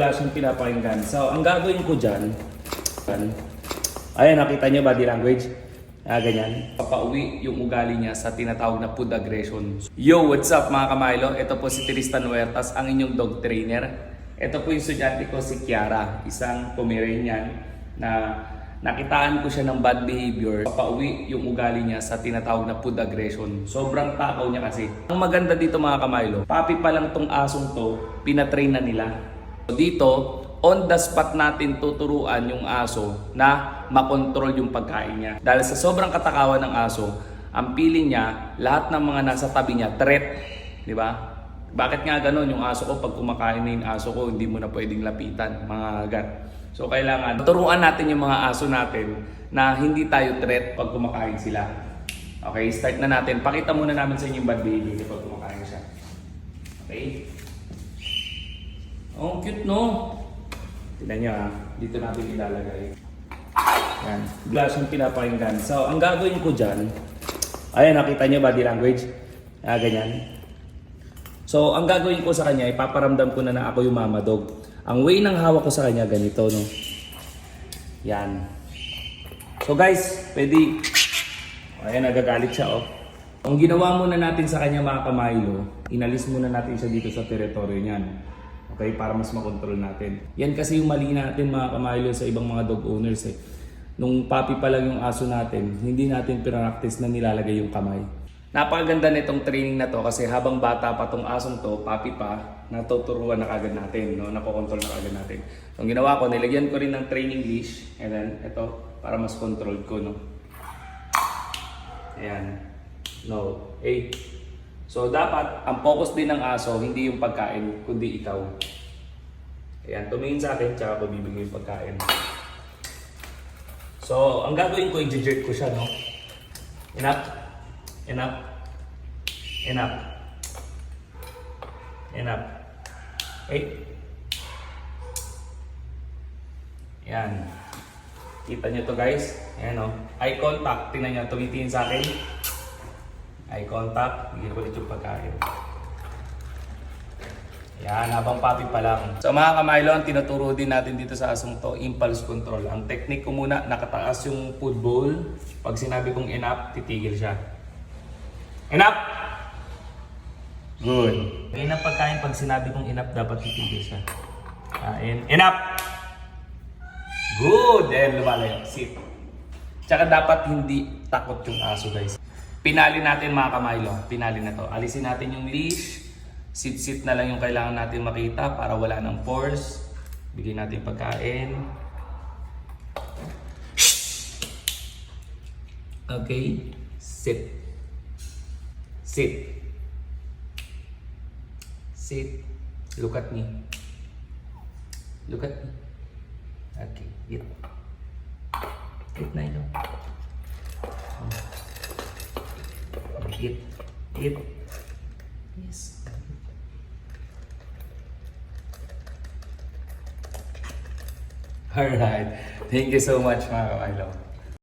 Wala siyang pinapakinggan. So, ang gagawin ko dyan, ayan, nakita niyo body language? Ganyan. Papauwi yung ugali niya sa tinatawag na food aggression. Yo, what's up mga kamaylo? Ito po si Tristan Huertas, ang inyong dog trainer. Ito po yung estudyante ko si Kiara, isang Pomeranian na nakitaan ko siya ng bad behavior. Papauwi yung ugali niya sa tinatawag na food aggression. Sobrang takaw niya kasi. Ang maganda dito mga kamaylo, papi pa lang tong asong to, pinatrain na nila. Dito, on the spot natin tuturuan yung aso na makontrol yung pagkain niya. Dahil sa sobrang katakawan ng aso, ang feeling niya, lahat ng mga nasa tabi niya, threat. Di ba? Bakit nga ganun? Yung aso ko, pag kumakain na yung aso ko, hindi mo na pwedeng lapitan, mga agat. So kailangan turuan natin yung mga aso natin na hindi tayo threat pag kumakain sila. Okay, start na natin. Pakita muna namin sa inyo yung bad behavior pag kumakain siya. Okay? Oh, cute no? Tignan nyo ha, dito natin ilalagay. Yan, wala siyang pinapakinggan. So, ang gagawin ko dyan, ayan, nakita nyo body language? Ganyan. So, ang gagawin ko sa kanya, ipaparamdam ko na ako yung mama dog. Ang way ng hawak ko sa kanya, ganito, no? Yan. So guys, pwede. Ayan, nagagalit siya, oh. Ang ginawa muna natin sa kanya mga kamaylo, inalis muna natin siya dito sa teritoryo niyan. Okay, para mas makontrol natin. Yan kasi yung mali natin mga kamaylo sa ibang mga dog owners eh. Nung puppy pa lang yung aso natin, hindi natin practice na nilalagay yung kamay. Napakaganda nitong training na to kasi habang bata pa tong asong to, puppy pa, natuturuan na kagad natin, no? Nakokontrol na kagad natin. So, ang ginawa ko, nilagyan ko rin ng training leash. And then, ito, para mas controlled ko, no? Ayan. No. So, dapat, ang focus din ng aso, hindi yung pagkain, kundi ikaw. Ayan, tumingin sa akin, tsaka ko bibigay yung pagkain. So, ang gagawin ko, i-jerk ko siya, no? Enough. Enough. Enough. Enough. Okay? Ayan. Kita nyo to guys. Ayan o. Eye contact. Tingnan nyo. Tumitingin sa akin. Eye contact. Bigyan ko ulit yung pagkain. Ayan. Habang puppy pa lang. So mga kamaylo, ang tinuturo din natin dito sa asong to, impulse control. Ang technique ko muna, nakataas yung food bowl. Pag sinabi kong enough, titigil siya. Enough! Good. Enough pagkain, pag sinabi kong enough, dapat titigil siya. Enough! Good! And lumalayo. Sit. Tsaka dapat hindi takot yung aso guys. Pinali natin mga kamaylo. Pinali na to. Alisin natin yung leash. Sit-sit na lang yung kailangan natin makita para wala ng force. Bigyan natin pagkain. Okay. Sit. Sit. Sit. Look at me. Look at me. Okay. Eat. Eat na ito. Eat. Eat. Yes. Alright. Thank you so much mga kamaylo.